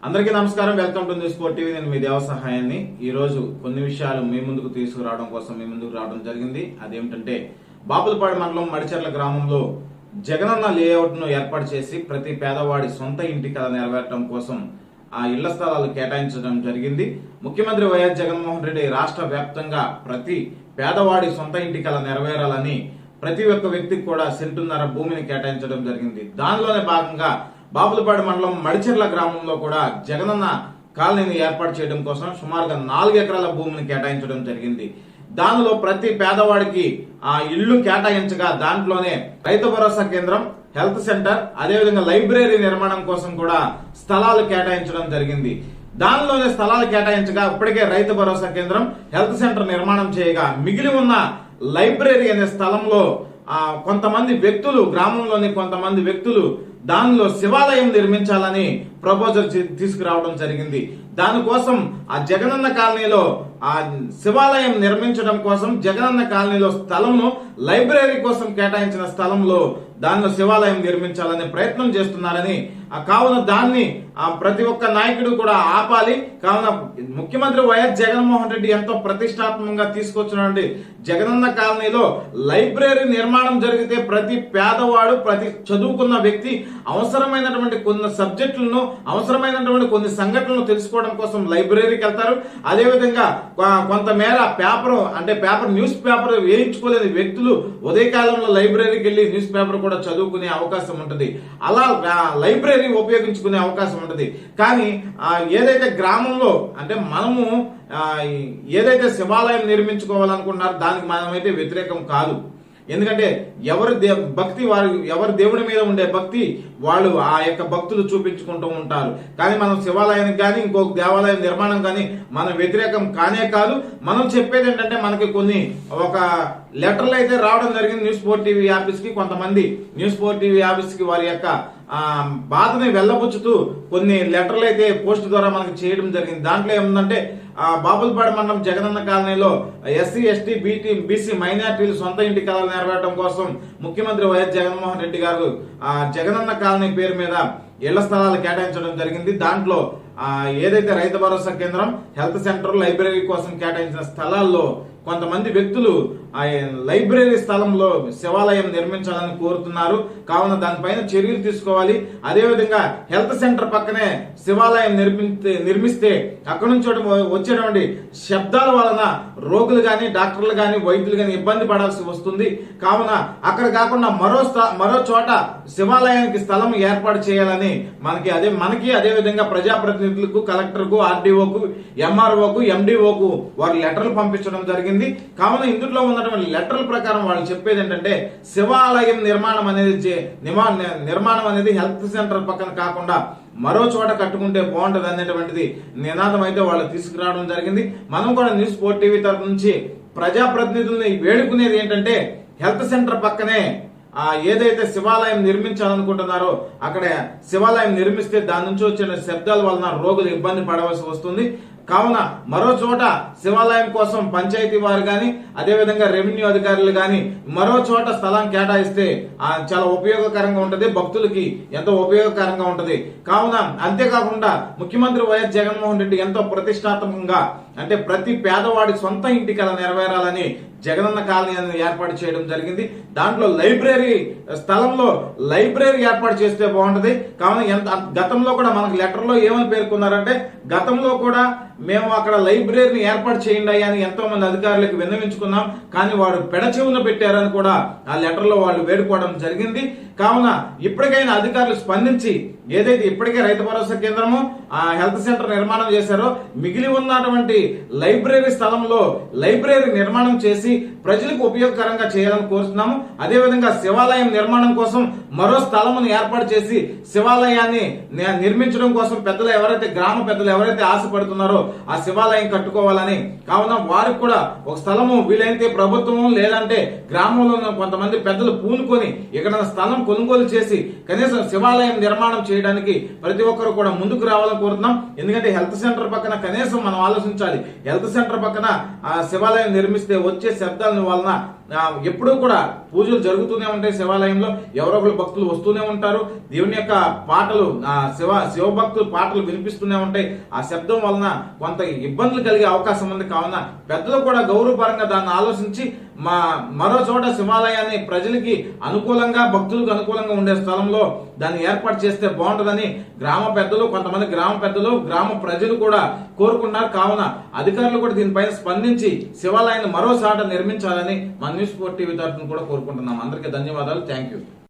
అందరికీ నమస్కారం. Welcome to news TV. నేను మీ దేవ సహాయాన్ని. ఈ రోజు కొన్ని విషయాలు మీ ముందుకు తీసుకురావడం కోసం మీ ముందుకు రావడం జరిగింది. అదేమిటంటే బాపులపాడు మండలం మడిచెర్ల గ్రామంలో జగనన్న లేఅవుట్ ను ఏర్పాటు చేసి ప్రతి పేదవాడి సొంత ఇంటి కల నెరవేరడం కోసం ఆ ఇళ్ల స్థలాలు కేటాయించడం జరిగింది. ముఖ్యమంత్రి వైఎస్ జగన్మోహన్ రెడ్డి రాష్ట్ర వ్యాప్తంగా ప్రతి పేదవాడి సొంత ఇంటి కల నెరవేరాలని ప్రతి ఒక్క వ్యక్తికి కూడా సెంటున్నర భూమిని కేటాయించడం జరిగింది. దానిలోనే భాగంగా బాపులపాడు మండలం మడిచెర్ల గ్రామంలో కూడా జగనన్న కాలనీని ఏర్పాటు చేయడం కోసం సుమారుగా 4 ఎకరాల భూమిని కేటాయించడం జరిగింది. దానిలో ప్రతి పేదవాడికి ఆ ఇళ్లు కేటాయించగా దాంట్లోనే రైతు భరోసా కేంద్రం, హెల్త్ సెంటర్, అదేవిధంగా లైబ్రరీ నిర్మాణం కోసం కూడా స్థలాలు కేటాయించడం జరిగింది. దానిలోనే స్థలాలు కేటాయించగా ఇప్పటికే రైతు భరోసా కేంద్రం, హెల్త్ సెంటర్ నిర్మాణం చేయగా మిగిలి ఉన్న లైబ్రరీ అనే స్థలంలో కొంతమంది వ్యక్తులు, గ్రామంలోని కొంతమంది వ్యక్తులు దానిలో శివాలయం నిర్మించాలని ప్రపోజల్ తీసుకురావడం జరిగింది. దానికోసం ఆ జగనన్న కాలనీలో ఆ శివాలయం నిర్మించడం కోసం జగనన్న కాలనీలో స్థలంను లైబ్రరీ కోసం కేటాయించిన స్థలంలో దానిలో శివాలయం నిర్మించాలనే ప్రయత్నం చేస్తున్నారని, కావున దాన్ని ప్రతి ఒక్క నాయకుడు కూడా ఆపాలి. కావున ముఖ్యమంత్రి వైఎస్ జగన్మోహన్ రెడ్డి ఎంతో ప్రతిష్టాత్మకంగా తీసుకొచ్చినటువంటి జగనన్న కాలనీలో లైబ్రరీ నిర్మాణం జరిగితే ప్రతి పేదవాడు, ప్రతి చదువుకున్న వ్యక్తి అవసరమైనటువంటి కొన్ని సబ్జెక్టులను, అవసరమైనటువంటి కొన్ని సంఘటనలు తెలుసుకోవడం కోసం లైబ్రరీకి వెళ్తారు. అదేవిధంగా కొంతమేర పేపర్ న్యూస్ పేపర్ వేయించుకోలేని వ్యక్తులు ఉదయకాలంలో లైబ్రరీకి వెళ్లి న్యూస్ పేపర్ కూడా చదువుకునే అవకాశం ఉంటుంది. అలా లైబ్రరీ ఉపయోగించుకునే అవకాశం ఉంటుంది. కానీ ఏదైతే గ్రామంలో అంటే మనము ఏదైతే శివాలయం నిర్మించుకోవాలనుకుంటున్నారో దానికి మనమైతే వ్యతిరేకం కాదు. ఎందుకంటే ఎవరి దేవుడి మీద ఉండే భక్తి వాళ్ళు ఆ యొక్క భక్తులు చూపించుకుంటూ ఉంటారు. కానీ మనం శివాలయానికి కానీ ఇంకొక దేవాలయం నిర్మాణం కానీ మనం వ్యతిరేకం కానే కాదు. మనం చెప్పేది ఏంటంటే మనకి కొన్ని ఒక లెటర్లు అయితే రావడం జరిగింది న్యూస్ 4 టీవీ ఆఫీస్ కి. కొంతమంది న్యూస్ 4 టీవీ ఆఫీస్ కి వారి యొక్క బాధని వెళ్ళబుచ్చుతూ కొన్ని లెటర్లు అయితే పోస్ట్ ద్వారా మనకి చేయడం జరిగింది. దాంట్లో ఏముందంటే బాపులపాడు మండలం జగనన్న కాలనీలో ఎస్సీ, ఎస్టీ, బీసీ మైనార్టీలు సొంత ఇంటి కళలు నెరవేరడం కోసం ముఖ్యమంత్రి వైఎస్ జగన్మోహన్ రెడ్డి గారు జగనన్న కాలనీ పేరు మీద ఇళ్ల స్థలాలు కేటాయించడం జరిగింది. దాంట్లో ఏదైతే రైతు భరోసా కేంద్రం, హెల్త్ సెంటర్, లైబ్రరీ కోసం కేటాయించిన స్థలాల్లో కొంతమంది వ్యక్తులు లైబ్రరీ స్థలంలో శివాలయం నిర్మించాలని కోరుతున్నారు. కావున దానిపైన చర్యలు తీసుకోవాలి. అదేవిధంగా హెల్త్ సెంటర్ పక్కనే శివాలయం నిర్మిస్తే అక్కడి నుంచి వచ్చేటువంటి శబ్దాల వలన రోగులు గాని, డాక్టర్లు గాని, వైద్యులు గాని ఇబ్బంది పడాల్సి వస్తుంది. కావున అక్కడ కాకుండా మరో చోట శివాలయానికి స్థలం ఏర్పాటు చేయాలని మనకి అదేవిధంగా ప్రజాప్రతినిధులకు, కలెక్టర్కు, ఆర్డీఓకు, ఎంఆర్ఓకు, ఎండిఓకు వారు లెటర్లు పంపించడం జరిగింది. కావున ఇందులో ఉన్నటువంటి లెటర్ల ప్రకారం వాళ్ళు చెప్పేది ఏంటంటే శివాలయం నిర్మాణం అనేది హెల్త్ సెంటర్ పక్కన కాకుండా మరో చోట కట్టుకుంటే బాగుంటది అనేటువంటిది నినాదం అయితే వాళ్ళు తీసుకురావడం జరిగింది. మనం కూడా న్యూస్ 4 టీవీ తరఫు నుంచి ప్రజాప్రతినిధుల్ని వేడుకునేది ఏంటంటే హెల్త్ సెంటర్ పక్కనే ఏదైతే శివాలయం నిర్మించాలనుకుంటున్నారో అక్కడ శివాలయం నిర్మిస్తే దాని నుంచి వచ్చిన శబ్దాల వలన రోగులు ఇబ్బంది పడవలసి వస్తుంది. కావున మరో చోట శివాలయం కోసం పంచాయతీ వారు గాని, అదేవిధంగా రెవెన్యూ అధికారులు గాని మరో చోట స్థలం కేటాయిస్తే చాలా ఉపయోగకరంగా ఉంటది, భక్తులకి ఎంతో ఉపయోగకరంగా ఉంటది. కావున అంతేకాకుండా ముఖ్యమంత్రి వైఎస్ జగన్మోహన్ రెడ్డి ఎంతో ప్రతిష్టాత్మకంగా అంటే ప్రతి పేదవాడి సొంత ఇంటి కల నెరవేరాలని జగనన్న కాలనీ ఏర్పాటు చేయడం జరిగింది. దాంట్లో లైబ్రరీ స్థలంలో లైబ్రరీ ఏర్పాటు చేస్తే బాగుంటది. కావున గతంలో కూడా మనకు లెటర్లో ఏమని పేర్కొన్నారంటే గతంలో కూడా మేము అక్కడ లైబ్రరీని ఏర్పాటు చేయండి అని ఎంతో మంది అధికారులకు విన్నవించుకున్నాం, కానీ వారు పెడచెవున పెట్టారని కూడా ఆ లెటర్లో వాళ్ళు వేడుకోవడం జరిగింది. కావున ఇప్పటికైనా అధికారులు స్పందించి ఏదైతే ఇప్పటికే రైతు భరోసా కేంద్రము, హెల్త్ సెంటర్ నిర్మాణం చేశారో మిగిలి ఉన్నటువంటి లైబ్రరీ స్థలంలో లైబ్రరీ నిర్మాణం చేసి ప్రజలకు ఉపయోగకరంగా చేయాలని కోరుతున్నాము. అదేవిధంగా శివాలయం నిర్మాణం కోసం మరో స్థలమును ఏర్పాటు చేసి శివాలయాన్ని నిర్మించడం కోసం గ్రామ పెద్దలు ఎవరైతే ఆశపడుతున్నారో ఆ శివాలయం కట్టుకోవాలని, కావున వారికి కూడా ఒక స్థలము వీలైతే ప్రభుత్వము లేదంటే గ్రామంలో కొంతమంది పెద్దలు పూనుకొని ఇక్కడ స్థలం కొనుగోలు చేసి కనీసం శివాలయం నిర్మాణం చేయడానికి ప్రతి ఒక్కరు కూడా ముందుకు రావాలని కోరుతున్నాం. ఎందుకంటే హెల్త్ సెంటర్ పక్కన కనీసం మనం ఆలోచించాలి. హెల్త్ సెంటర్ పక్కన శివాలయం నిర్మిస్తే వచ్చే శబ్దాల వలన ఎప్పుడూ కూడా పూజలు జరుగుతూనే ఉంటాయి శివాలయంలో. ఎవరో ఒకరు భక్తులు వస్తూనే ఉంటారు. దేవుని యొక్క పాటలు శివభక్తులు పాటలు వినిపిస్తూనే ఉంటాయి. ఆ శబ్దం వలన కొంత ఇబ్బందులు కలిగే అవకాశం ఉంది. కావున పెద్దలు కూడా గౌరవపరంగా దాన్ని ఆలోచించి మరో చోట శివాలయాన్ని ప్రజలకి అనుకూలంగా, భక్తులకు అనుకూలంగా ఉండే స్థలంలో దాన్ని ఏర్పాటు చేస్తే బాగుంటుందని గ్రామ పెద్దలు, కొంతమంది గ్రామ పెద్దలు, గ్రామ ప్రజలు కూడా కోరుకున్నారు. కావున అధికారులు కూడా దీనిపైన స్పందించి శివాలయాన్ని మరోసాట నిర్మించాలని మన న్యూస్ 4 టీవీ తరఫున కూడా కోరుకుంటున్నాం. అందరికీ ధన్యవాదాలు. Thank you.